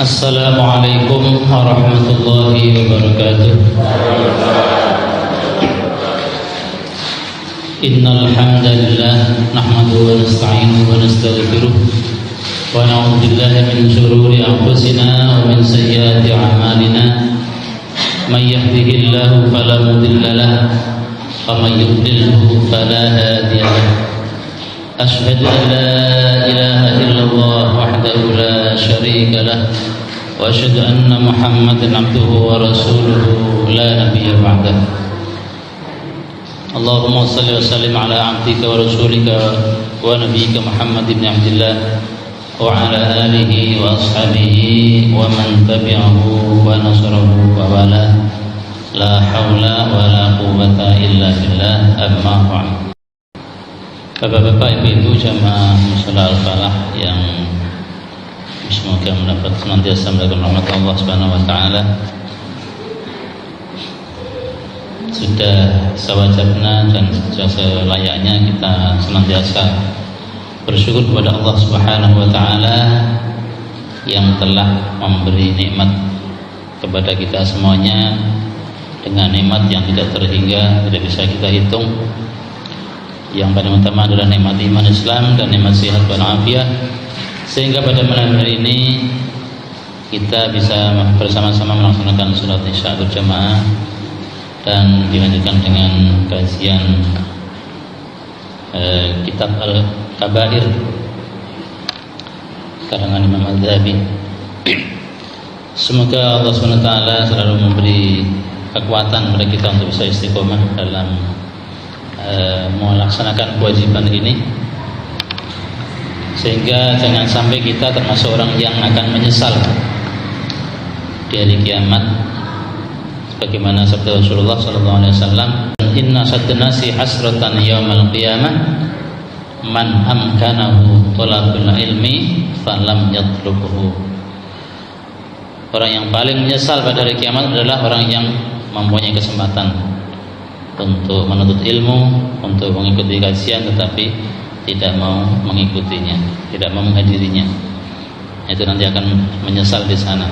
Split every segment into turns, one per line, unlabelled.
Assalamualaikum warahmatullahi wabarakatuh. Innal hamdalillah nahmaduhu wa nasta'inuhu wa nastaghfiruh wa na'udzu billahi min shururi anfusina wa min sayyiati a'malina. May yahdihillahu fala mudilla lahu wa may yudlilhu fala hadiya lahu. Ashhadu an la ilaha illallah wahdahu la syarika lah wa asyhadu anna Muhammadan abduhu wa rasuluhu la nabiyya ba'dah. Allahumma shalli wa sallim ala abdika wa rasulika wa nabiyyika Muhammad ibn Abdillah wa ala alihi wa ashabihi wa man tabi'ahu wa nasarahu wa wala. La haula wa la quwwata illa billah. Amma ba'd. Bapak-bapak, ibu-ibu jamaah mushola al-falah yang semoga mendapat senantiasa mendapatkan rahmat Allah Subhanahu wa taala. Sudah sewajibnya dan selayaknya kita senantiasa bersyukur kepada Allah Subhanahu wa taala yang telah memberi nikmat kepada kita semuanya dengan nikmat yang tidak terhingga, tidak bisa kita hitung. Yang paling utama adalah nikmat iman Islam dan nikmat sehat walafiat, sehingga pada malam hari ini kita bisa bersama-sama melaksanakan salat Isya berjamaah dan dilanjutkan dengan kajian kitab Al-Kabair karangan Imam Al-Zahabi. Semoga Allah SWT selalu memberi kekuatan kepada kita untuk bisa istiqomah dalam melaksanakan kewajiban ini, sehingga jangan sampai kita termasuk orang yang akan menyesal di hari kiamat, sebagaimana sabda Rasulullah SAW, inna saddnasi hasratan yaumal qiyamah man amkanahu thalabul ilmi falam yatlubhu. Orang yang paling menyesal pada hari kiamat adalah orang yang mempunyai kesempatan untuk menuntut ilmu, untuk mengikuti kajian tetapi tidak mau mengikutinya, tidak mau menghadirinya. Itu nanti akan menyesal di sana.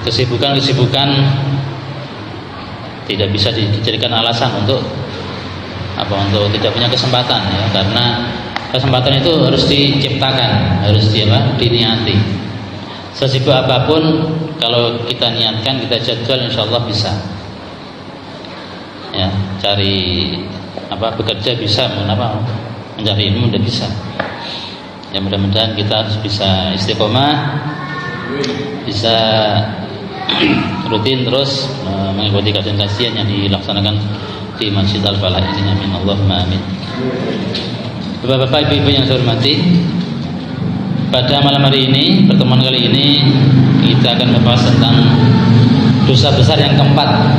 Kesibukan-kesibukan tidak bisa dijadikan alasan untuk untuk tidak punya kesempatan, ya, karena kesempatan itu harus diciptakan, harus diniati. Sesibuk apapun kalau kita niatkan, kita jadwal, insyaallah bisa. Ya, cari bekerja bisa, mencari ilmu udah bisa. Ya, mudah-mudahan kita harus bisa istiqomah, bisa rutin terus mengikuti kajian-kajian yang dilaksanakan di Masjid Al-Falah ini. Amin Allahumma amin. Bapak-bapak, ibu-ibu yang saya hormati, pada malam hari ini, pertemuan kali ini kita akan membahas tentang dosa besar yang keempat,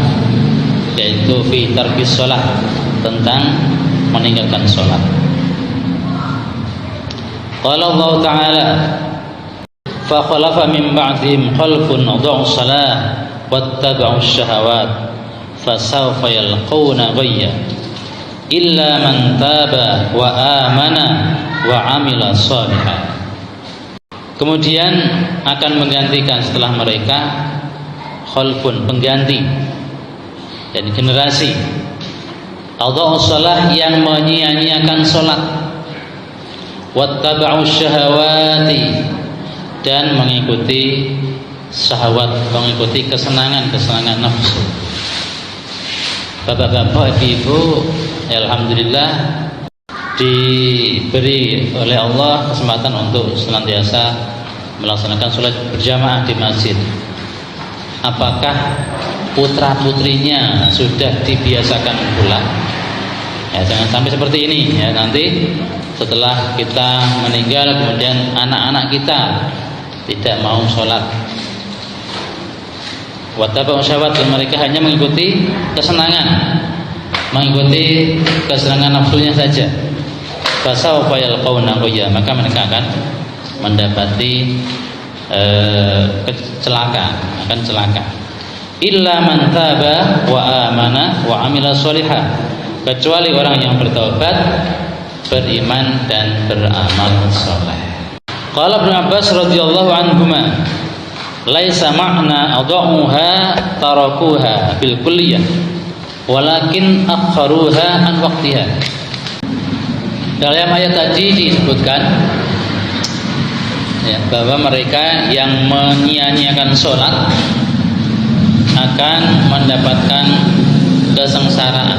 yaitu fi tarkis sholat, tentang meninggalkan sholat. Qala Allah Ta'ala, fa khalafa min ba'dihim khalfun adha'u shalah wattaba'u syahawat fasawfa yalqawna ghayya illa man taba wa amana wa amila shalihan. Kemudian akan menggantikan setelah mereka khalfun, pengganti dan generasi adha'u shalah, yang menyia-nyiakan salat, wattaba'u syahawati, dan mengikuti syahwat, mengikuti kesenangan nafsu. Bapak-bapak, ibu-ibu, alhamdulillah diberi oleh Allah kesempatan untuk senantiasa melaksanakan salat berjamaah di masjid. Apakah putra-putrinya sudah dibiasakan pula? Ya, jangan sampai seperti ini, ya. Nanti setelah kita meninggal, kemudian anak-anak kita tidak mau sholat. Wattaba'u syahawat, mereka hanya mengikuti kesenangan, nafsunya saja. Fasawfa yalqawna ghayya, maka mereka akan mendapati akan celaka. Illa man taba wa amana wa amila sholihah, kecuali orang yang bertaubat, beriman dan beramal soleh. Qala Ibnu Abbas radhiyallahu anhuma, laisa ma'na adauha tarakuha bil kulliyah walakin akharuha an waqtiha. Dalam ayat tadi disebutkan ya, bahwa mereka yang menyia-nyiakan sholat akan mendapatkan kesengsaraan.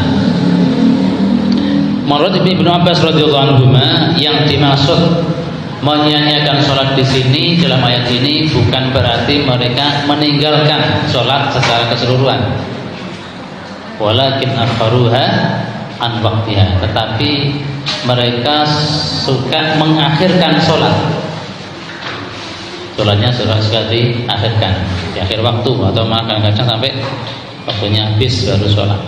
Menurut Ibnu Abbas radhiyallahu anhu, yang dimaksud menyia-nyiakan sholat di sini dalam ayat ini bukan berarti mereka meninggalkan sholat secara keseluruhan, walakin akharuha an waqtiha, tetapi mereka suka mengakhirkan sholat. Sholatnya suka diakhirkan di akhir waktu, atau kadang-kadang sampai waktunya habis baru sholat.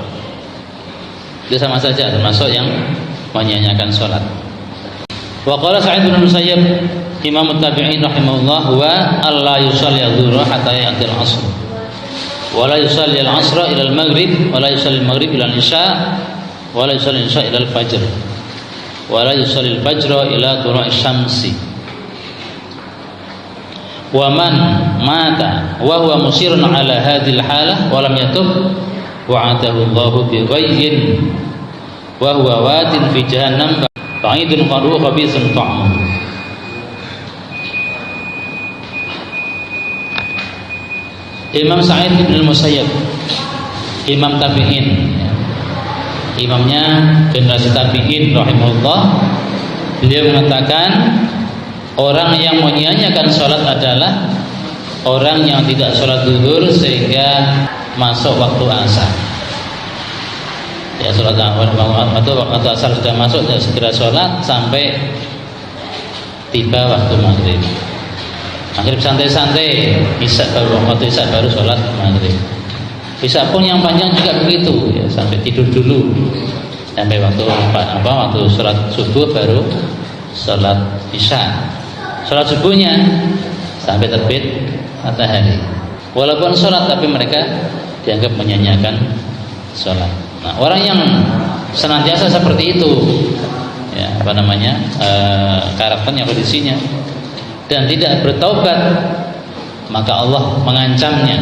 Itu sama saja termasuk yang menyia-nyiakan sholat. Wa qala Sa'id bin Musayyib, Imam Tabi'in rahimahullah, wa alla yusalli adh-dhuhra hatta ya'ti al-'ashr, wa la yusalli al-'asra ila al-maghrib, wa la yusalli al-maghrib ila al-isya, wa la yusalli al-isya ila al-fajr, wa la yusalli al-fajra ila tulu'i syamsi. Wa man mata wa huwa musirun ala hadhil halah wa lam yatub wa'adahu Allahu bi ghayyin wa huwa wadin fi jahannam ba'idun qaruhu khabithun ta'amuhu. Imam Sa'id bin Musayyib, Imam Tabi'in, imamnya generasi Tabi'in rahimahullah, beliau mengatakan orang yang menyia-nyiakan sholat adalah orang yang tidak sholat zuhur sehingga masuk waktu asar. Ya, sholat waktu asar sudah masuk, ya segera sholat sampai tiba waktu maghrib. Maghrib santai-santai, isya baru sholat maghrib. Isya pun yang panjang juga begitu, ya, sampai tidur dulu, sampai waktu sholat subuh baru sholat isya. Sholat subuhnya sampai terbit matahari. Walaupun sholat, tapi mereka dianggap menyanyiakan sholat. Nah, orang yang senantiasa seperti itu, ya, karakternya, kondisinya, dan tidak bertaubat, maka Allah mengancamnya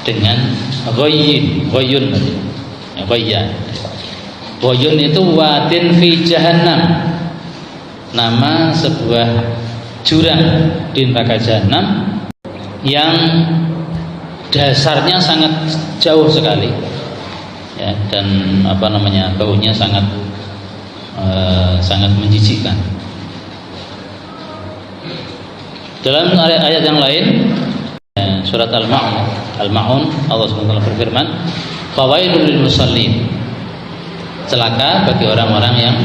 dengan ghayyun. Ghayyun itu wadin fi jahannam, nama sebuah jurang di neraka jahanam yang dasarnya sangat jauh sekali, ya, dan baunya sangat menjijikkan. Dalam ayat yang lain, surat Al-Ma'un, Allah SWT berfirman, fawailul lil musallin, celaka bagi orang-orang yang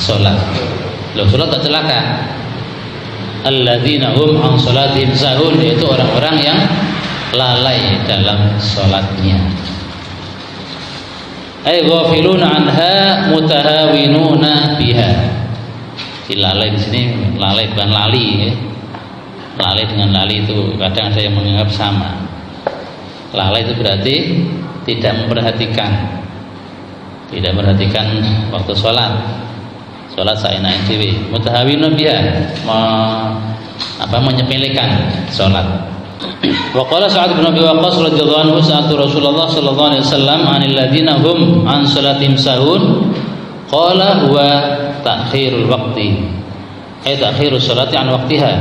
sholat. Loh, sholat tak celaka? Alladzina hum an sholatihim sahun, yaitu orang-orang yang lalai dalam sholatnya. Ay ghafiluna anha mutahawinuna biha. Lalai di sini, lalai bukan lali, ya. Lalai dengan lali itu kadang ada yang menganggap sama. Lalai itu berarti tidak memperhatikan waktu sholat. Sholat saenake dhewe, mutahawinun biha, menyepelekan sholat. Wa qala Sa'ad bin Abi Waqqas radhiyallahu anhu, sa'atu Rasulullah sallallahu alaihi wasallam 'anil ladzina hum 'an salatihim sahun, qala huwa ta'khirul waqti, ay ta'khirus salati 'an waqtiha,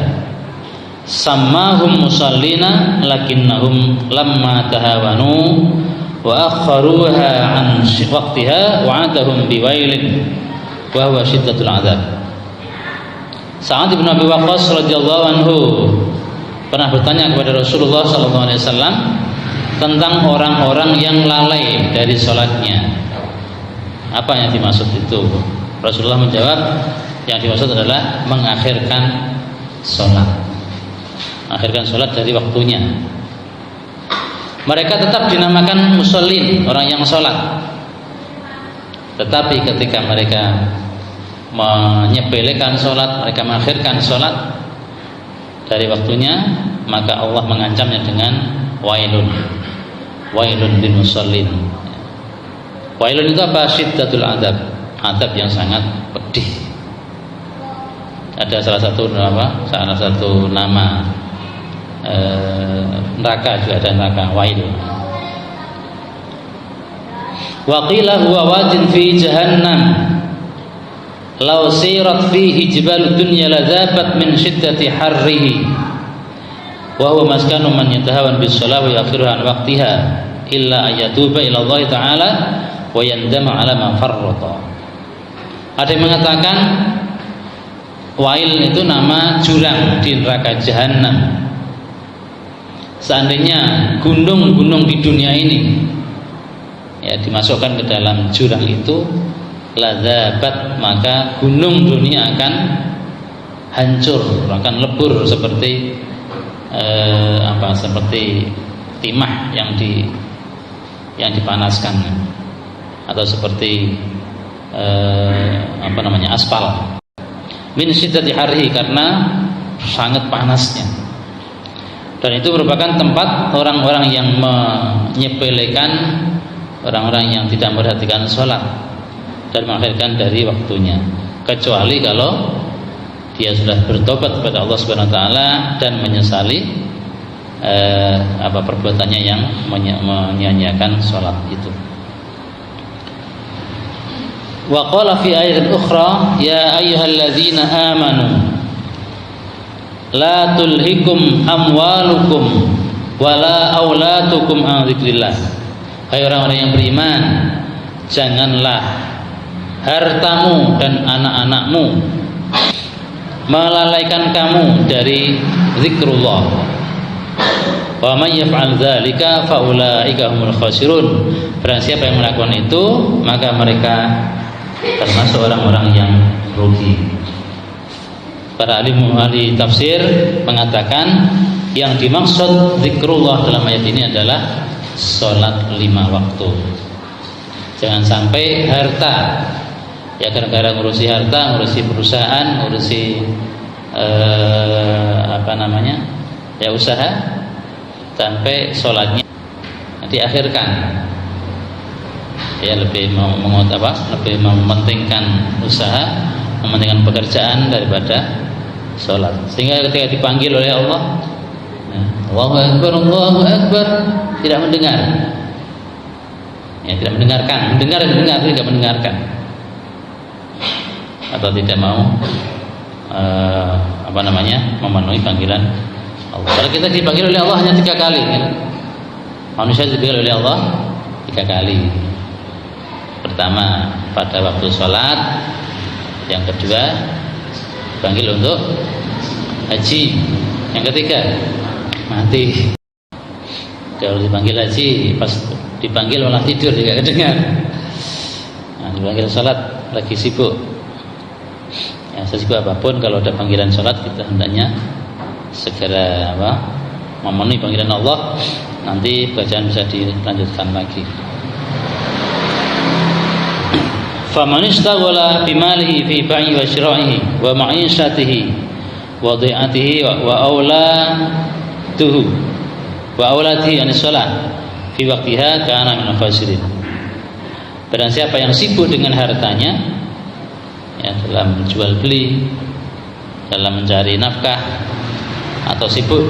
sammahum musallina lakinnahum lamma tahawanu wa akharuha 'an waqtiha wa'adahum biwailin wa huwa syiddatul 'adzab. Sa'ad bin Abi Waqqas radhiyallahu anhu pernah bertanya kepada Rasulullah SAW tentang orang-orang yang lalai dari sholatnya. Apa yang dimaksud itu? Rasulullah menjawab, yang dimaksud adalah mengakhirkan sholat. Akhirkan sholat dari waktunya. Mereka tetap dinamakan musallin, orang yang sholat. Tetapi ketika mereka menyepelekan sholat, mereka mengakhirkan sholat dari waktunya, maka Allah mengancamnya dengan wailun lil musallin. Wailun itu apa? Syiddatul adzab, adzab yang sangat pedih. Ada salah satu nama neraka juga, ada neraka Wail. Wa qila huwa wadin fi jahannam law sirat fihi jibal dunya ladzabat min shiddati harrihi wa huwa maskanu man yatahawan bis shalah wa yakhiruha an waqtiha illa ayatuba ila Allah taala wa yandama ala ma farrata. Ada yang mengatakan Wail itu nama jurang di neraka Jahannam. Seandainya gunung-gunung di dunia ini ya dimasukkan ke dalam jurang itu, ladzabat, maka gunung dunia akan hancur, akan lebur seperti seperti timah yang dipanaskan, atau seperti aspal. Min syiddati harri, karena sangat panasnya. Dan itu merupakan tempat orang-orang yang menyepelekan, orang-orang yang tidak memperhatikan sholat dan mengakhirkan dari waktunya, kecuali kalau dia sudah bertobat kepada Allah Subhanahu wa taala dan menyesali perbuatannya yang menyia-nyiakan sholat itu. Wa qala fi ayatin ukhra ya ayyuhalladzina amanu la tulhikum amwalukum wala auladukum an dzikrillah. Hai orang-orang yang beriman, janganlah hartamu dan anak-anakmu melalaikan kamu dari zikrullah. Wa may yaf'al dzalika fa ulaika humul khasirun. Barang siapa yang melakukan itu, maka mereka termasuk orang-orang yang rugi. Para ahli tafsir mengatakan yang dimaksud zikrullah dalam ayat ini adalah sholat 5 waktu. Jangan sampai harta, ya gara-gara ngurusi harta, ngurusi perusahaan, ngurusi usaha, sampai sholatnya diakhirkan. Ya lebih lebih mementingkan usaha, mementingkan pekerjaan daripada sholat, sehingga ketika dipanggil oleh Allah, Allahu Akbar, Allahu Akbar, tidak mendengar, ya tidak mendengarkan, mendengar tidak mendengarkan, atau tidak mau memenuhi panggilan Allah. Kalau kita dipanggil oleh Allah hanya 3 kali, kan? Manusia dipanggil oleh Allah 3 kali. Pertama pada waktu sholat, yang kedua dipanggil untuk haji, yang ketiga mati. Kalau dipanggil haji, pas dipanggil malah tidur, tidak kedengar. Nah, dipanggil sholat lagi sibuk. Ya, sesibuk apapun, kalau ada panggilan sholat kita hendaknya segera memenuhi panggilan Allah. Nanti bacaan bisa dilanjutkan lagi. Faman istaghala bimalihi fi bai'i wa syira'ihi wa ma'ishatihi wa dhi'atihi wa auladihi an shalah fi waqtiha kana min al-khasirin. Barang siapa yang sibuk dengan hartanya, ya, dalam jual beli, dalam mencari nafkah, atau sibuk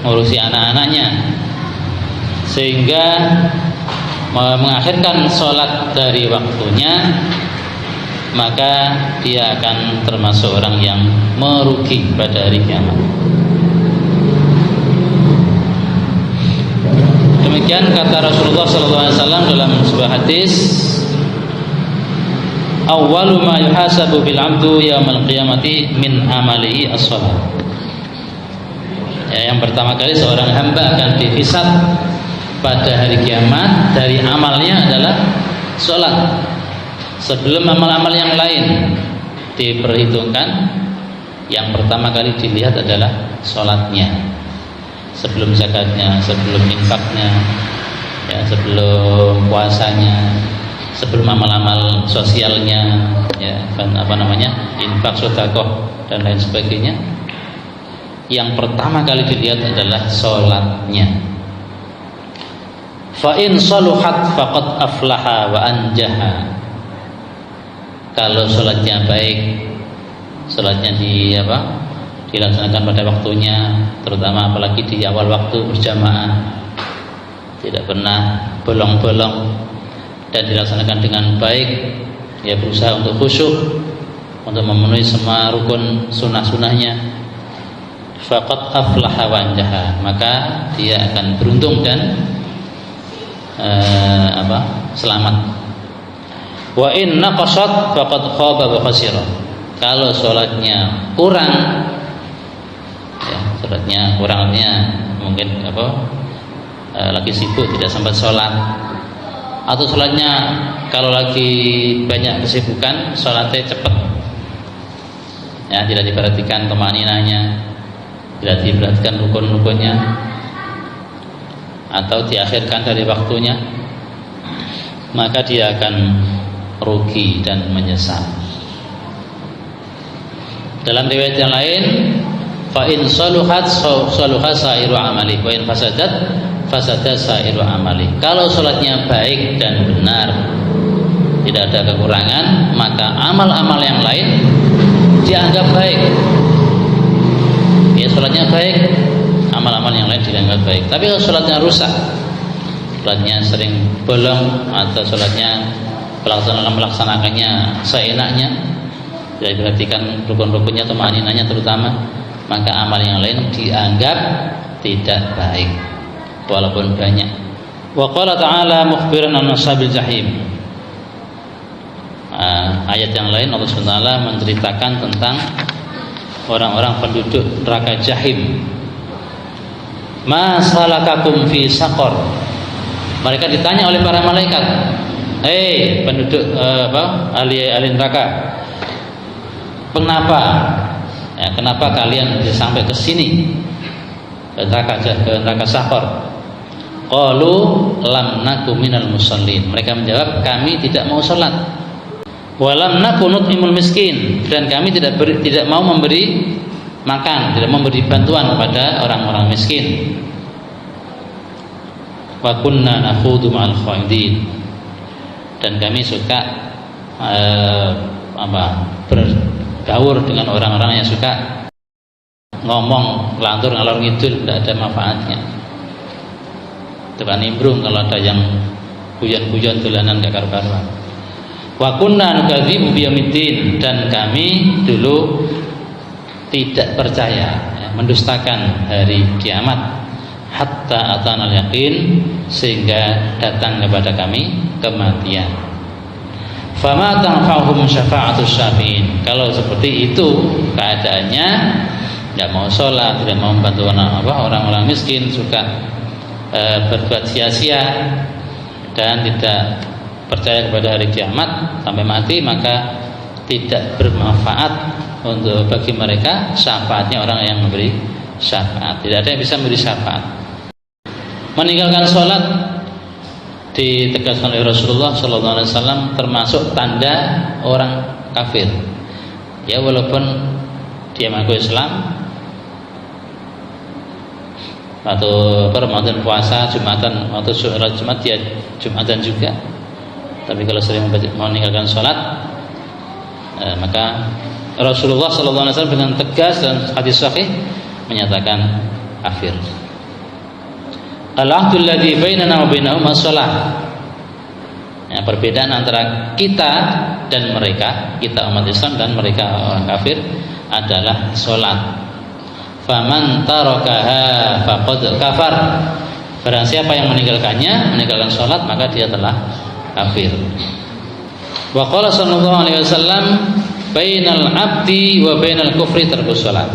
ngurusi anak-anaknya sehingga mengakhirkan sholat dari waktunya, maka dia akan termasuk orang yang merugi pada hari kiamat. Demikian kata Rasulullah SAW dalam sebuah hadis, awwalu ma yuhasabu bil 'abdu yaumal qiyamati min amalihi as-shalah. Ya, yang pertama kali seorang hamba akan dihisab pada hari kiamat dari amalnya adalah sholat. Sebelum amal-amal yang lain diperhitungkan, yang pertama kali dilihat adalah sholatnya. Sebelum zakatnya, sebelum infaknya, ya, sebelum puasanya, sebelum amal-amal sosialnya, ya, infak, sedekah dan lain sebagainya. Yang pertama kali dilihat adalah sholatnya. Fa in saluhat faqad aflaha wa anjaha. Kalau sholatnya baik, sholatnya dilaksanakan pada waktunya, terutama apalagi di awal waktu berjamaah, tidak pernah bolong-bolong, dan dilaksanakan dengan baik, ya berusaha untuk khusyuk, untuk memenuhi semua rukun sunnah-sunnahnya, faqad aflaha wa anjaha, maka dia akan beruntung dan selamat. Wa in naqasat faqad khaba wa khasira. Kalau sholatnya kurang, ya, sholatnya kurang artinya mungkin lagi sibuk tidak sempat sholat, atau sholatnya kalau lagi banyak kesibukan sholatnya cepat, ya tidak diperhatikan tumaninahnya, tidak diperhatikan rukun-rukunnya, atau diakhirkan dari waktunya, maka dia akan rugi dan menyesal. Dalam riwayat yang lain, fa in saluhat saluha sairu amali wa in fasadat fasada sairu amali. Kalau salatnya baik dan benar, tidak ada kekurangan, maka amal-amal yang lain dianggap baik. Ya, salatnya baik, amal-amal yang lain dianggap baik. Tapi kalau salatnya rusak, salatnya sering bolong, atau salatnya melaksanakannya seenaknya, tidak diperhatikan rukun-rukunnya atau ma'aninanya terutama, maka amal yang lain dianggap tidak baik walaupun banyak. Wa qala ta'ala mukhbiran an ashabil jahim. Ayat yang lain Allah SWT menceritakan tentang orang-orang penduduk neraka jahim. Ma salakakum fi saqar. Mereka ditanya oleh para malaikat, "Hei penduduk ahli neraka, kenapa kalian bisa sampai ke sini, ke neraka Saqar?" Qalu lam naku minal musallin. Mereka menjawab, kami tidak mau salat. Wa lam naku nut'imul miskin, dan kami tidak mau memberi makan, tidak memberi bantuan kepada orang-orang miskin. Wa kunna nakhudu ma'al khaidin, dan kami suka bergaul dengan orang-orang yang suka ngomong lantur ngalor ngidul, tidak ada manfaatnya. Tukang nimbrung kalau ada yang guyon-guyon dolanan gak karu-karuan. Wa kunna nukadzibu biyaumiddin, dan kami dulu tidak percaya, mendustakan hari kiamat, hatta atanal yaqin, sehingga datang kepada kami kematian. Fama tanfa'uhum syafa'atus syafi'in. Kalau seperti itu keadaannya, tidak mau sholat, tidak mau membantu orang-orang miskin, suka berbuat sia-sia, dan tidak percaya kepada hari kiamat sampai mati, maka tidak bermanfaat untuk bagi mereka syafaatnya orang yang memberi syafaat. Tidak ada yang bisa memberi syafaat. Meninggalkan sholat ditegaskan oleh Rasulullah SAW termasuk tanda orang kafir. Ya, walaupun dia mengaku Islam, atau Ramadan puasa, Jumatan atau sholat Jumat, dia Jumatan juga, tapi kalau sering meninggalkan sholat, maka Rasulullah SAW dengan tegas dan hadis sahih menyatakan kafir. Al-ahdul ladzi bainana wa bainahum as-shalah. Ya, perbedaan antara kita dan mereka, kita umat Islam dan mereka orang kafir, adalah sholat. Faman tarakaha faqad kafar. Barang siapa yang meninggalkan sholat, maka dia telah kafir. Wa qala sallallahu alaihi wasallam, bainal abdi wa bainal kufri tarkus sholat.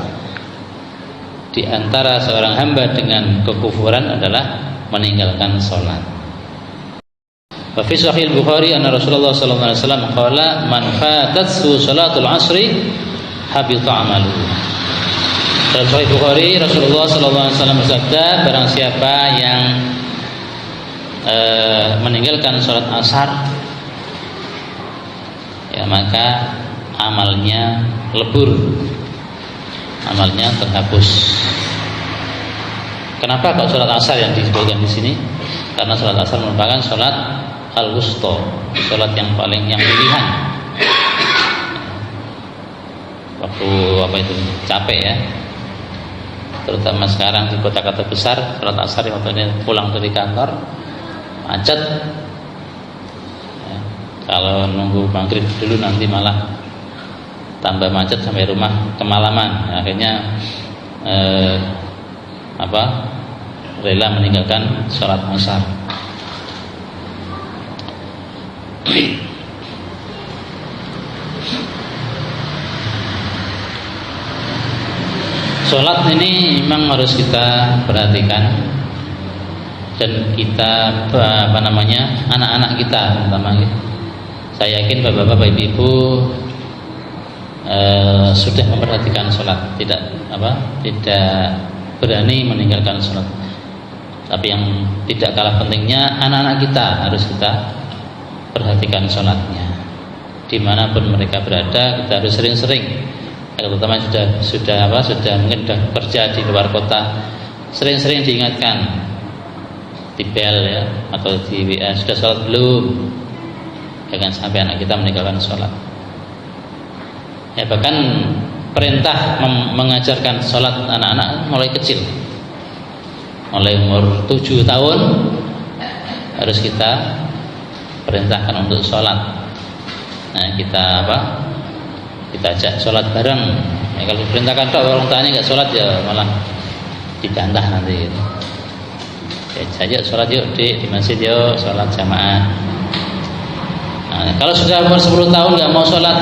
Di antara seorang hamba dengan kekufuran adalah meninggalkan sholat. Wa fi sahih Bukhari anna Rasulullah sallallahu alaihi wasallam qala man fatathu salatul asri habita amaluhu. Dalam Sahih Bukhari, Rasulullah SAW bersabda, barang siapa yang meninggalkan sholat asar, ya maka amalnya lebur, amalnya terhapus. Kenapa kok sholat asar yang disebutkan di sini? Karena sholat asar merupakan sholat al-wusta, sholat yang pilihan. waktu capek ya, terutama sekarang di kota-kota besar, sholat asar waktunya pulang dari kantor macet ya. Kalau nunggu maghrib dulu nanti malah tambah macet sampai rumah kemalaman. Akhirnya rela meninggalkan sholat asar. Sholat ini memang harus kita perhatikan, dan kita anak-anak kita terutama. Saya yakin bapak-bapak, ibu-ibu sudah memperhatikan sholat, tidak berani meninggalkan sholat. Tapi yang tidak kalah pentingnya, anak-anak kita harus kita perhatikan sholatnya. Dimanapun mereka berada, kita harus sering-sering, terutama sudah mungkin sudah kerja di luar kota, sering-sering diingatkan di bel ya, atau di WA, sudah sholat belum? Jangan sampai anak kita meninggalkan sholat ya. Bahkan perintah mengajarkan sholat anak-anak mulai kecil, mulai umur 7 tahun harus kita perintahkan untuk sholat. Nah, kita ajak sholat bareng ya. Kalau diperintahkan orang tuanya nggak sholat ya malah dibantah nanti gitu. Ya, ajak sholat yuk di masjid yuk, sholat jamaah. Nah, kalau sudah umur 10 tahun nggak mau sholat,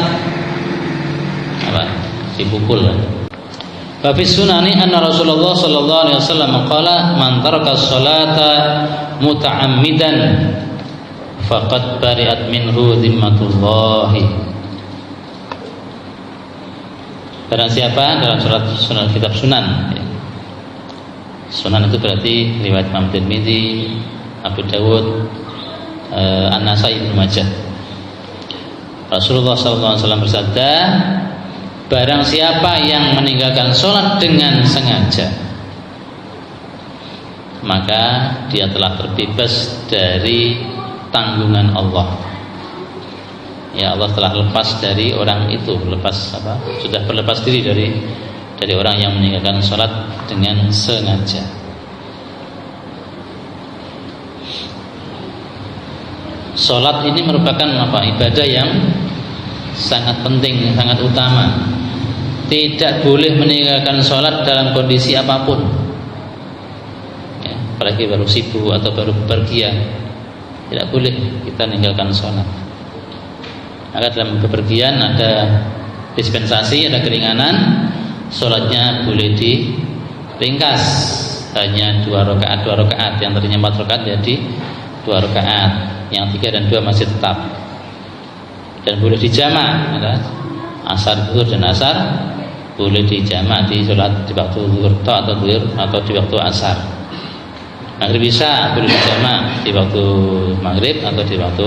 dipukul. Bafi sunani anna Rasulullah sallallahu alaihi wasallam qala man taraka sholata muta'ammidan faqad bari'at minhu dhimmatullah. Barang siapa dalam surat kitab Sunan ya. Sunan itu berarti riwayat Imam Tirmidzi, Abu Dawud, An-Nasai, Ibnu Majah. Rasulullah sallallahu alaihi wasallam bersabda, barang siapa yang meninggalkan sholat dengan sengaja, maka dia telah terbebas dari tanggungan Allah. Ya, Allah telah lepas dari orang itu, sudah berlepas diri dari orang yang meninggalkan sholat dengan sengaja. Sholat ini merupakan ibadah yang sangat penting, sangat utama. Tidak boleh meninggalkan sholat dalam kondisi apapun ya, apalagi baru sibuk atau baru bepergian, tidak boleh kita meninggalkan sholat. Maka dalam bepergian ada dispensasi, ada keringanan, sholatnya boleh diringkas, hanya 2 rakaat, yang tadinya 4 rakaat jadi 2 rakaat, yang 3 dan 2 masih tetap, dan boleh dijamak. Asar, zuhur dan asar boleh dijamak di sholat di waktu zuhur atau di waktu asar. Maghrib isya boleh dijamak di waktu maghrib atau di waktu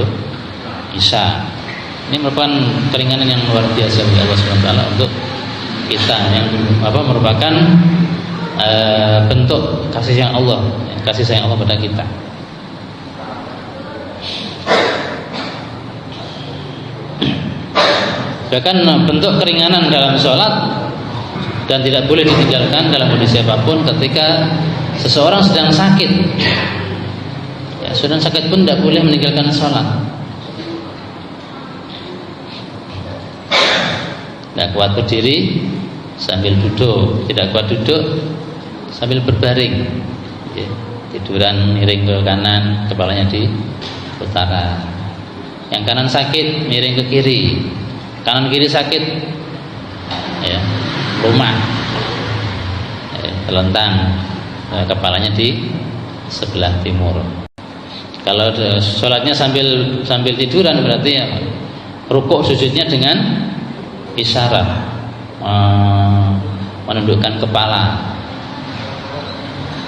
isya. Ini merupakan keringanan yang luar biasa dari Allah SWT untuk kita, yang merupakan bentuk kasih sayang Allah pada kita. Bahkan bentuk keringanan dalam sholat dan tidak boleh ditinggalkan dalam kondisi apapun ketika seseorang sedang sakit ya, sedang sakit pun tidak boleh meninggalkan sholat. Tidak kuat berdiri sambil duduk, tidak kuat duduk sambil berbaring ya, tiduran miring ke kanan, kepalanya di utara. Yang kanan sakit miring ke kiri, kanan kiri sakit ya, rumah ya, telentang ya, kepalanya di sebelah timur. Kalau sholatnya sambil tiduran berarti ya, rukuk sujudnya dengan isyarat, menundukkan kepala.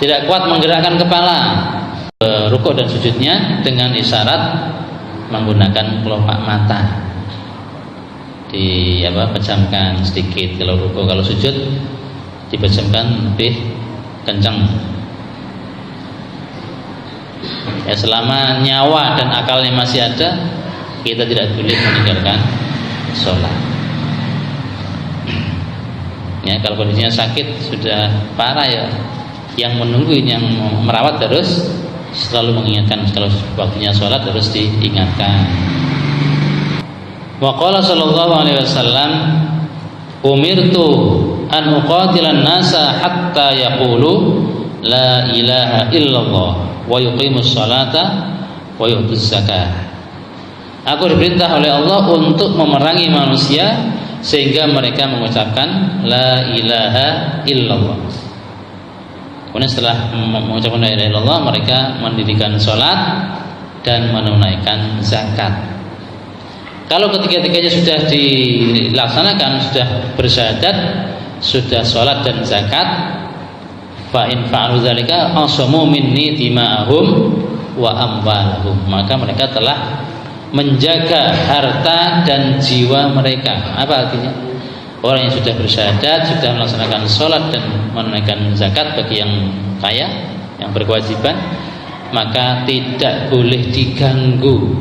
Tidak kuat menggerakkan kepala, rukuk dan sujudnya dengan isyarat menggunakan kelopak mata, dipejamkan sedikit. Kalau rukuk, kalau sujud dipejamkan lebih kencang. Ya, selama nyawa dan akalnya masih ada, kita tidak boleh meninggalkan sholat. Ya, kalau kondisinya sakit sudah parah ya, yang menunggu, yang merawat harus selalu mengingatkan kalau waktunya sholat harus diingatkan. Wa qala sallallahu alaihi wasallam, umirtu an uqatilan nasa hatta yaqulu la ilaha illallah wa yuqimus salata wa yu'tuz zakah. Aku diperintah oleh Allah untuk memerangi manusia sehingga mereka mengucapkan la ilaha illallah. Kemudian setelah mengucapkan la ilaha illallah, mereka mendirikan sholat dan menunaikan zakat. Kalau ketiga-tiganya sudah dilaksanakan, sudah bersyahadat, sudah sholat dan zakat, fa in fa'alu dzalika asamu minni dima'ahum wa amwalahum, maka mereka telah menjaga harta dan jiwa mereka. Apa artinya? Orang yang sudah bersyahadat, sudah melaksanakan sholat dan menunaikan zakat bagi yang kaya, yang berkewajiban, maka tidak boleh diganggu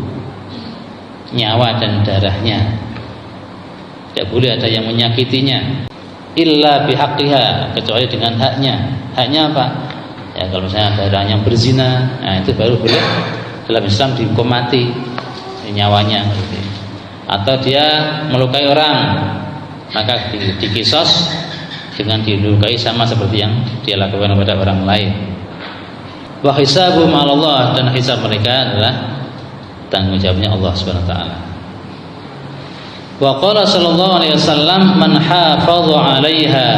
nyawa dan darahnya. Tidak boleh ada yang menyakitinya illa bihaqqiha, kecuali dengan haknya. Haknya apa? Ya, kalau misalnya ada orang yang berzina, nah itu baru boleh dalam Islam dihukum mati nyawanya. Atau dia melukai orang, maka dikisos dengan dilukai sama seperti yang dia lakukan kepada orang lain. Wa hisabuhum 'ala Allah, dan hisab mereka adalah tanggung jawabnya Allah Subhanahu wa taala. Wa qala sallallahu alaihi wasallam, man hafadha 'alaiha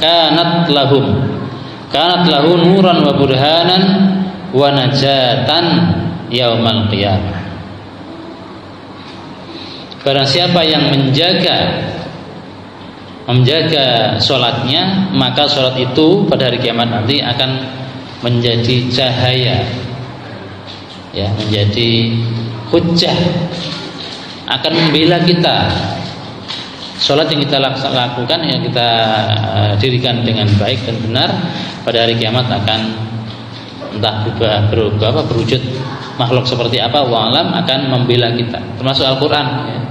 kanat lahu nuran wa burhanan wa najatan yaumal qiyamah. Barang siapa yang menjaga sholatnya, maka sholat itu pada hari kiamat nanti akan menjadi cahaya, ya, menjadi hujjah, akan membela kita. Sholat yang kita lakukan, yang kita dirikan dengan baik dan benar, pada hari kiamat akan entah berwujud makhluk seperti apa, wallahu alam, akan membela kita. Termasuk Al-Quran, ya.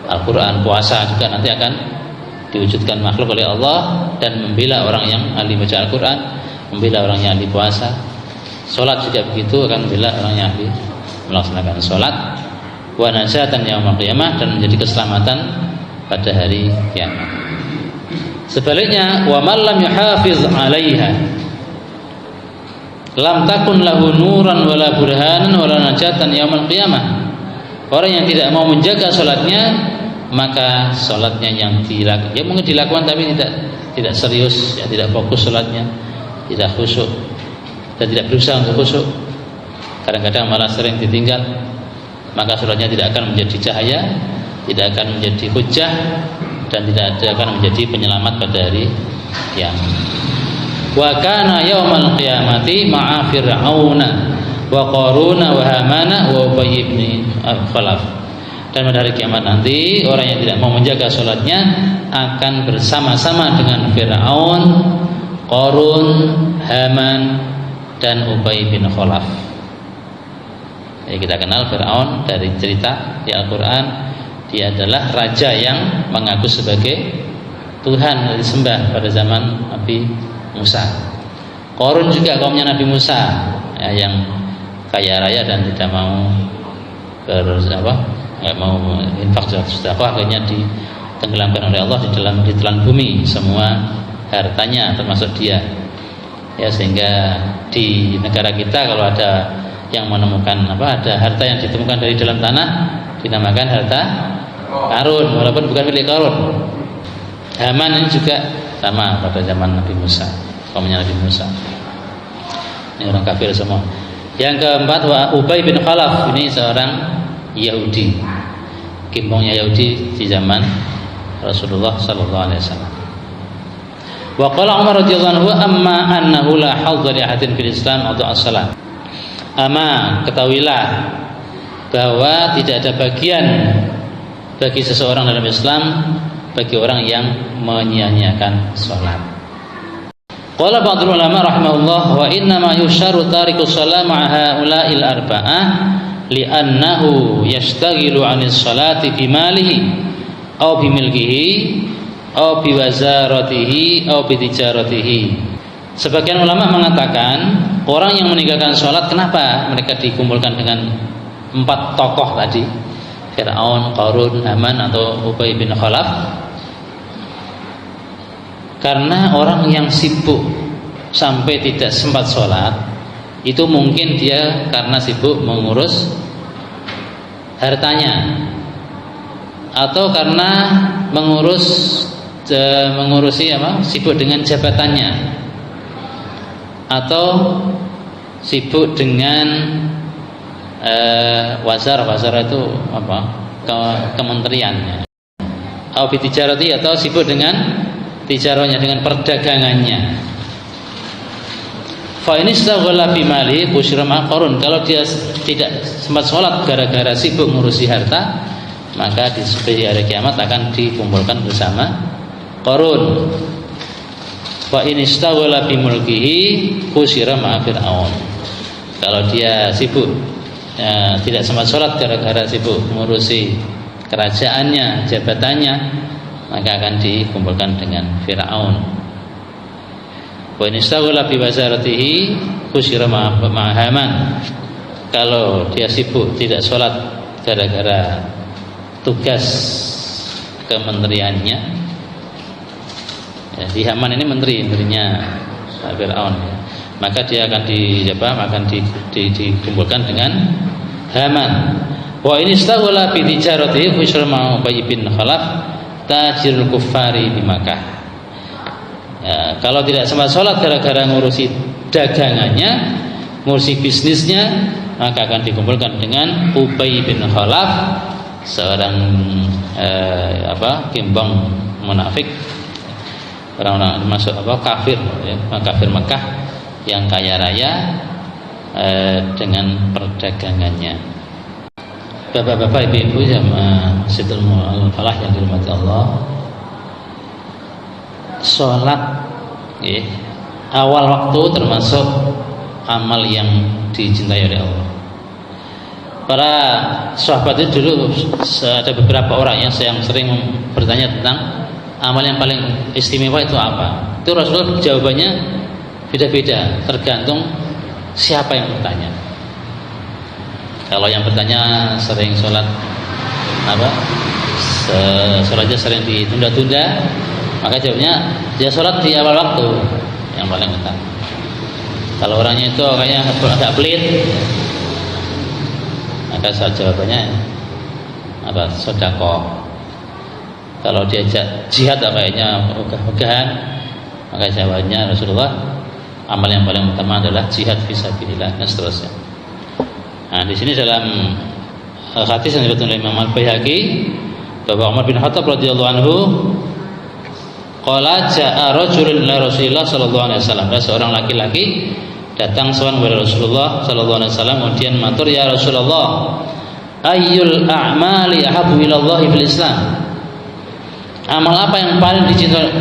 Al-Quran, puasa juga nanti akan diwujudkan makhluk oleh Allah dan membela orang yang ahli baca Al-Quran, membela orang yang ahli puasa. Sholat juga begitu, akan membela orang yang ahli melaksanakan sholat. Wa najatan yaumil qiyamah, dan menjadi keselamatan pada hari kiamat. Sebaliknya, wa man lam yuhafiz 'alaiha lam takun lahu nuran wala burhanan wala najatan yaumil qiyamah. Orang yang tidak mau menjaga sholatnya, maka sholatnya yang dilakukan, ya mungkin dilakukan tapi tidak serius, ya, tidak fokus sholatnya, tidak khusyuk dan tidak berusaha untuk khusyuk, kadang-kadang malah sering ditinggal, maka sholatnya tidak akan menjadi cahaya, tidak akan menjadi hujjah, dan tidak akan menjadi penyelamat pada hari kiamat. Wa kana yaumal qiyamati ma'a fir'auna wa qaruna wa hamana wa ubay bin khalaf. Dan pada hari kiamat nanti orang yang tidak mau menjaga sholatnya akan bersama-sama dengan Fir'aun, Qarun, Haman, dan Ubay bin Khalaf. Jadi kita kenal Fir'aun dari cerita di Al-Quran. Dia adalah raja yang mengaku sebagai Tuhan yang disembah pada zaman Nabi Musa. Qarun juga kaumnya Nabi Musa, ya, yang kaya raya dan tidak mau nggak mau infak sedekah, akhirnya ditenggelamkan oleh Allah ditelan bumi semua hartanya termasuk dia, ya, sehingga di negara kita kalau ada yang menemukan ada harta yang ditemukan dari dalam tanah dinamakan harta karun, walaupun bukan milik Qarun. Haman ini juga sama pada zaman Nabi Musa, kaumnya Nabi Musa, ini orang kafir semua. Yang keempat, wa Ubay bin Khalaf, ini seorang Yahudi, kimpongnya Yahudi di zaman Rasulullah sallallahu alaihi wasallam. Wa qala Umar radhiyallahu anhu, amma annahu la hadza li ahadin fil Islam atau as-salat. Ama ketahuilah bahwa tidak ada bagian bagi seseorang dalam Islam bagi orang yang menyia-nyiakan salat. Qala ba'dul ulama rahimahullah, wa inna ma yusharu tarikus shalah ma'a haula'il arba'ah li'annahu yashtaghilu 'anis salati bi malihi aw bi milkihi au biwazaratihi au bitijaratihi. Sebagian ulama mengatakan orang yang meninggalkan sholat, kenapa mereka dikumpulkan dengan 4 tokoh tadi, Fir'aun, Qarun, Haman atau Ubay bin Khalaf? Karena orang yang sibuk sampai tidak sempat sholat, itu mungkin dia karena sibuk mengurus hartanya, atau karena mengurusi sibuk dengan jabatannya, atau sibuk dengan wazar itu kementeriannya, atau bitijarati, atau sibuk dengan tijaronya, dengan perdagangannya. Fa in istaghala bi mali busyira maqarun, kalau dia tidak sempat sholat gara-gara sibuk ngurusi harta, maka di hari kiamat akan dikumpulkan bersama Qarun. Fa in istaghala bi mulkihi busyira ma Fir'aun, kalau dia sibuk tidak sempat sholat gara-gara sibuk ngurusi kerajaannya, jabatannya, maka akan dikumpulkan dengan Fir'aun. Wa in istaghala bi wazaratihi busyira ma Haman, kalau dia sibuk tidak sholat gara-gara tugas kementeriannya, di Haman ini menterinya Fir'aun, maka dia akan dikumpulkan dengan Haman. Wa in istaghala bi tijaratihi busyira ma Ubay bin Khalaf tajirul kuffari di Makkah. Kalau tidak sempat sholat gara-gara ngurusi dagangannya, ngurusi bisnisnya, maka akan dikumpulkan dengan Ubay bin Khalaf, seorang gembong munafik, orang-orang masuk kafir, kafir Mekah yang kaya raya dengan perdagangannya. Bapak-bapak, ibu-ibu jamaah Masjidil Falah yang dirahmati Allah, sholat awal waktu termasuk amal yang dicintai oleh Allah. Para sahabat itu dulu ada beberapa orang yang sering bertanya tentang amal yang paling istimewa itu apa. Itu Rasulullah jawabannya beda-beda, tergantung siapa yang bertanya. Kalau yang bertanya sering sholatnya sering ditunda-tunda, maka jawabnya dia sholat di awal waktu yang paling utama. Kalau orangnya itu kayaknya agak pelit, maka jawabannya sedekah. Kalau diajak jihad kayaknya ogah-ogahan, maka jawabannya Rasulullah, amal yang paling utama adalah jihad fisabilillah, dan seterusnya. Nah, di sini dalam hadis yang diriwayatkan oleh Imam Al-Baihaqi bahwa Umar bin Khattab radhiyallahu anhu qala jaa rajulun ila Rasulillah sallallahu alaihi wasallam, ada seorang laki-laki datang kepada Rasulullah sallallahu alaihi wasallam, kemudian matur, ya Rasulullah, ayyul a'mali ahabbu ila Allah fil Islam, amal apa yang paling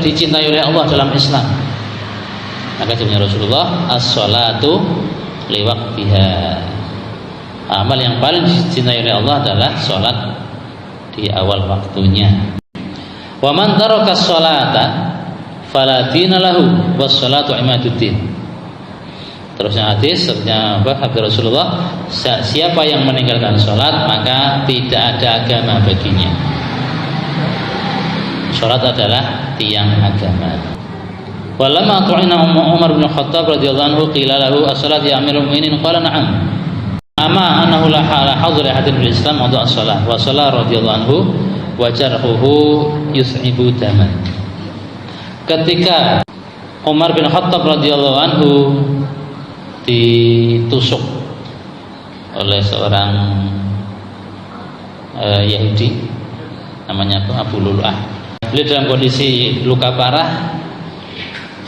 dicintai oleh Allah dalam Islam? Maka jawabnya Rasulullah, as-salatu liwaqtiha, amal yang paling dicintai oleh Allah adalah salat di awal waktunya. Wa man taraka sholata fala dina lahu was salatu imaduddin. Terusnya hadis, sabda Rasulullah, siapa yang meninggalkan sholat maka tidak ada agama baginya. Sholat adalah tiang agama. Walamma tu'ina Umar bin Khattab radhiyallahu anhu qila lahu as-salat ya amirul mu'minin, qala na'am. Ama annahu la hadra hadin bil Islam wa as-salat wa salat radhiyallahu anhu wa jarhuhu yus'ibu daman. Ketika Umar bin Khattab radhiyallahu anhu ditusuk oleh seorang Yahudi namanya Abu Lul'ah, beliau dalam kondisi luka parah,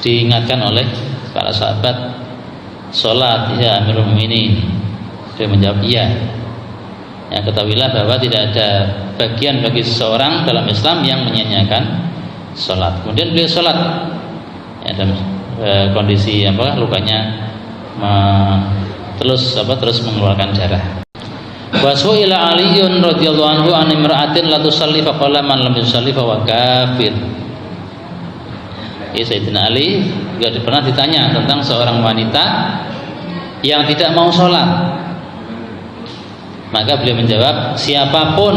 diingatkan oleh para sahabat, sholat ya Amirul Mukminin. Dia menjawab iya. Ya, ketahuilah bahwa tidak ada bagian bagi seseorang dalam Islam yang menyanyiakan sholat. Kemudian beliau sholat ya, dalam kondisi lukanya terus mengeluarkan darah. Wasu ila Aliun radhiyallahu anhu an imra'atin la tusalli fa qala man lam yusalli fa huwa kafir. Sayyidina Ali juga pernah ditanya tentang seorang wanita yang tidak mau sholat. Maka beliau menjawab, siapapun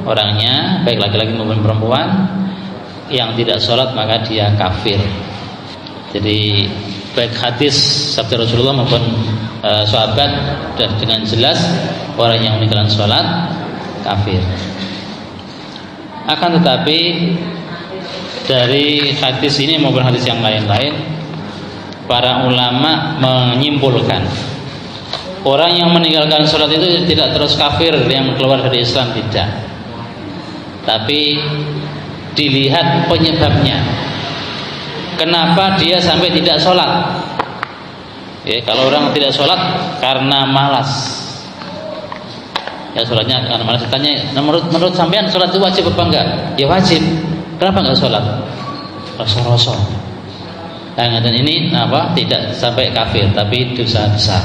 orangnya, baik laki-laki maupun perempuan, yang tidak sholat maka dia kafir. Jadi baik hadis sabda Rasulullah maupun sahabat sudah dengan jelas orang yang meninggalkan sholat kafir. Akan tetapi dari hadis ini maupun hadis yang lain-lain, para ulama menyimpulkan orang yang meninggalkan sholat itu tidak terus kafir, yang keluar dari Islam, tidak. Tapi dilihat penyebabnya. Kenapa dia sampai tidak sholat? Ya, kalau orang tidak sholat karena malas, ya sholatnya karena malas. Tanya, menurut sampean sholat itu wajib apa enggak? Ya wajib. Kenapa enggak sholat? Rasa-rasa. Dan ini apa? Tidak sampai kafir, tapi dosa besar.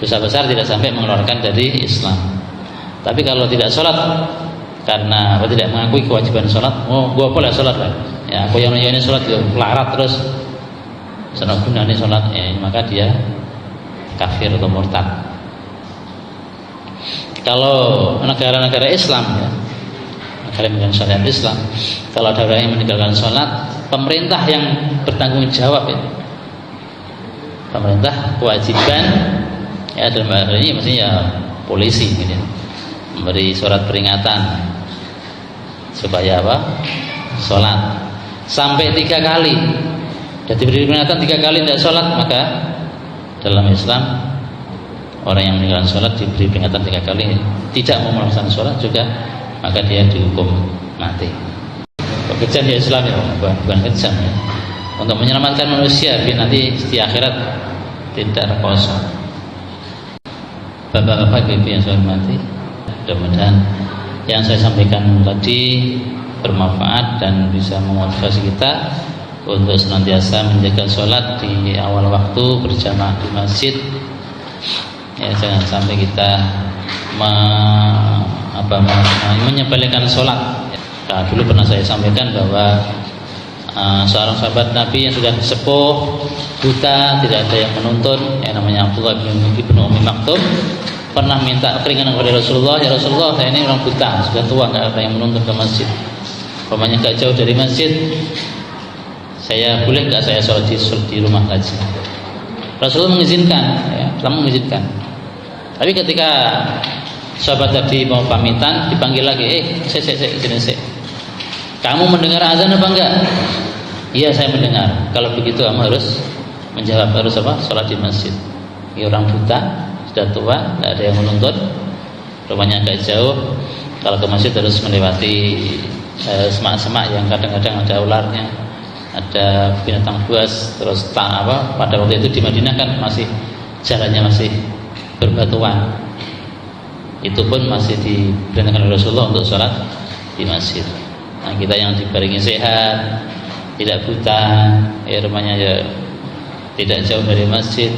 Dosa besar tidak sampai mengeluarkan dari Islam. Tapi kalau tidak sholat karena tidak mengakui kewajiban sholat, gua boleh sholat lah. Ya, aku yang ini sholat juga melarat terus, senang gunanya sholat, maka dia kafir atau murtad. Kalau negara-negara Islam, ya, negara yang menjalankan syariat Islam, kalau ada orang yang meninggalkan sholat, pemerintah yang bertanggung jawab, ya. Pemerintah kewajiban, ya dalam hal ini maksudnya ya, polisi, gitu, memberi surat peringatan supaya apa? Sholat sampai 3 kali. Dan diberi peringatan 3 kali tidak sholat, maka dalam Islam orang yang meninggalkan sholat diberi peringatan 3 kali tidak mau melaksanakan sholat juga, maka dia dihukum mati. Kejam ya Islam, ya, bukan kejam, ya. Untuk menyelamatkan manusia biar nanti di akhirat tidak terkosong. Bapak-bapak ibu yang saya hormati, mudah-mudahan yang saya sampaikan tadi bermanfaat dan bisa memotivasi kita untuk senantiasa menjaga sholat di awal waktu berjamaah di masjid. Ya, jangan sampai kita menyepelekan sholat. Nah, dulu pernah saya sampaikan bahwa seorang sahabat Nabi yang sudah sepuh, buta, tidak ada yang menuntun, yang namanya Abdullah bin Ummi Maktum, pernah minta keringanan kepada Rasulullah. Ya Rasulullah, saya ini orang buta, sudah tua, tidak ada yang menuntun ke masjid. Rumahnya gak jauh dari masjid, saya boleh nggak saya sholat di rumah saja? Rasulullah mengizinkan, ya, telah mengizinkan. Tapi ketika sahabat tadi mau pamitan, dipanggil lagi, sini. Kamu mendengar azan apa enggak? Iya, saya mendengar. Kalau begitu kamu harus menjawab, harus apa? Sholat di masjid. Ini orang buta, sudah tua, tidak ada yang menuntut, rumahnya agak jauh. Kalau ke masjid harus melewati semak-semak yang kadang-kadang ada ularnya, ada binatang buas. Terus pada waktu itu di Madinah kan masih jalannya masih berbatuan, itu pun masih diperintahkan oleh Rasulullah untuk sholat di masjid. Nah, kita yang dibaringi sehat, tidak buta, ya rumahnya ya tidak jauh dari masjid,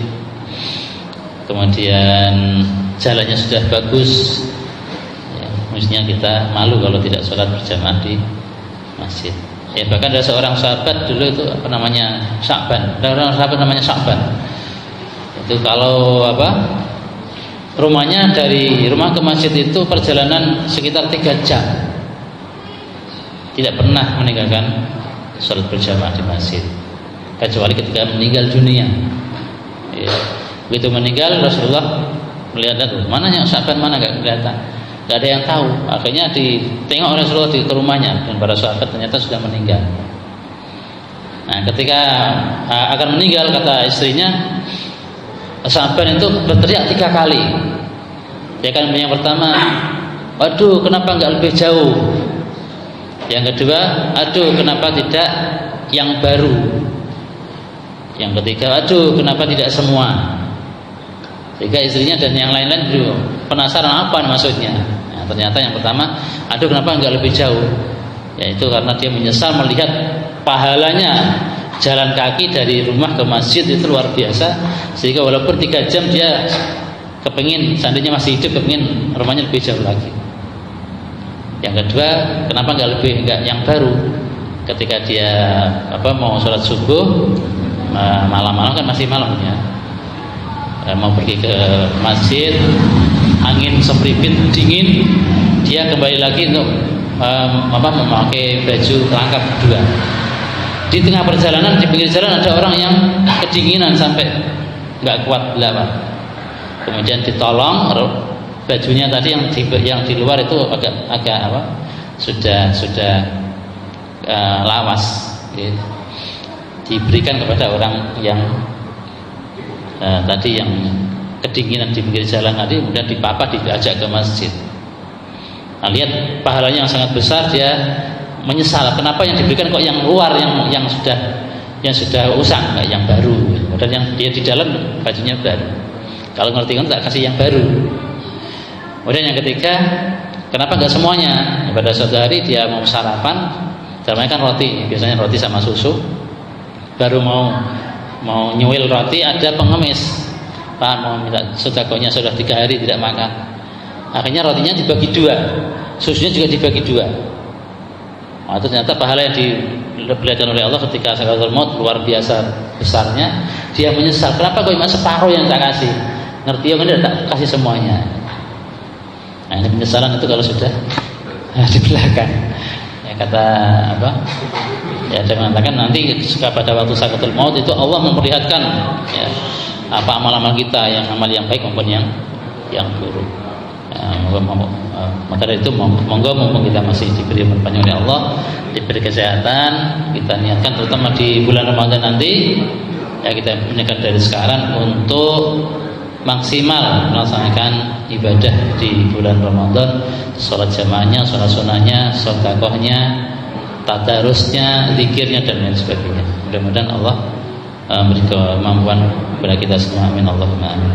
kemudian jalannya sudah bagus, ya, mestinya kita malu kalau tidak sholat berjamaah di masjid. Ya, bahkan ada seorang sahabat dulu itu Sya'ban. Ada orang sahabat namanya Sya'ban. Itu kalau rumahnya dari rumah ke masjid itu perjalanan sekitar 3 jam. Tidak pernah meninggalkan sholat berjamaah di masjid, kecuali ketika meninggal dunia. Ya. Begitu meninggal, Rasulullah melihat, mana yang Sya'ban, mana nggak kelihatan, nggak ada yang tahu. Akhirnya ditengok oleh Rasulullah ke rumahnya, dan para sahabat ternyata sudah meninggal. Nah, ketika akan meninggal, kata istrinya, Sya'ban itu berteriak 3 kali. Ya kan, yang pertama, waduh, kenapa nggak lebih jauh? Yang kedua, aduh, kenapa tidak yang baru? Yang ketiga, aduh, kenapa tidak semua? Sehingga istrinya dan yang lain-lain penasaran apa maksudnya. Nah, ternyata yang pertama, aduh, kenapa nggak lebih jauh? Yaitu karena dia menyesal melihat pahalanya jalan kaki dari rumah ke masjid itu luar biasa, sehingga walaupun 3 jam dia kepingin, seandainya masih hidup, kepingin rumahnya lebih jauh lagi. Yang kedua, kenapa nggak yang baru? ketika dia mau sholat subuh malam-malam kan masih malam ya, mau pergi ke masjid, angin sepripit dingin, dia kembali lagi untuk memakai baju kelangkap kedua. Di tengah perjalanan, di pinggir jalan ada orang yang kedinginan sampai nggak kuat berlawan. Kemudian ditolong, bajunya tadi yang di luar itu agak sudah lawas, gitu. Diberikan kepada orang yang tadi yang kedinginan di pinggir jalan tadi, kemudian dipapa, diajak ke masjid. Nah, lihat pahalanya yang sangat besar, dia menyesal kenapa yang diberikan kok yang luar, yang sudah usang, nggak yang baru. Dan yang dia di dalam bajunya baru. Kalau ngerti kan tak kasih yang baru. Kemudian yang ketiga, kenapa nggak semuanya? Pada suatu hari dia mau sarapan, namanya kan roti, biasanya roti sama susu. Baru mau nyuil roti, ada pengemis, Pak mau minta sedekahnya, sudah 3 hari tidak makan. Akhirnya rotinya dibagi 2, susunya juga dibagi 2. Nah, itu ternyata pahala yang diberikan oleh Allah ketika sakaratul maut luar biasa besarnya. Dia menyesal, kenapa kok cuma separuh yang tak kasih? Ngerti ya kan dia tak kasih semuanya. Nah, ini penyesalan itu kalau sudah di belakang. Ya kata ya dia mengatakan nanti pada waktu sakaratul maut itu Allah memperlihatkan ya apa amal-amal kita, yang amal yang baik maupun yang buruk. Maka dari itu monggo mumpung kita masih diberi umur panjang oleh Allah, diberi kesehatan, kita niatkan terutama di bulan Ramadan nanti ya, kita niatkan dari sekarang untuk maksimal melaksanakan ibadah di bulan Ramadan, sholat jamaahnya, sholat sunnahnya, sedekahnya, tadarusnya, zikirnya dan lain sebagainya. Mudah-mudahan Allah beri kemampuan kepada kita semua. Amin Allahumma amin.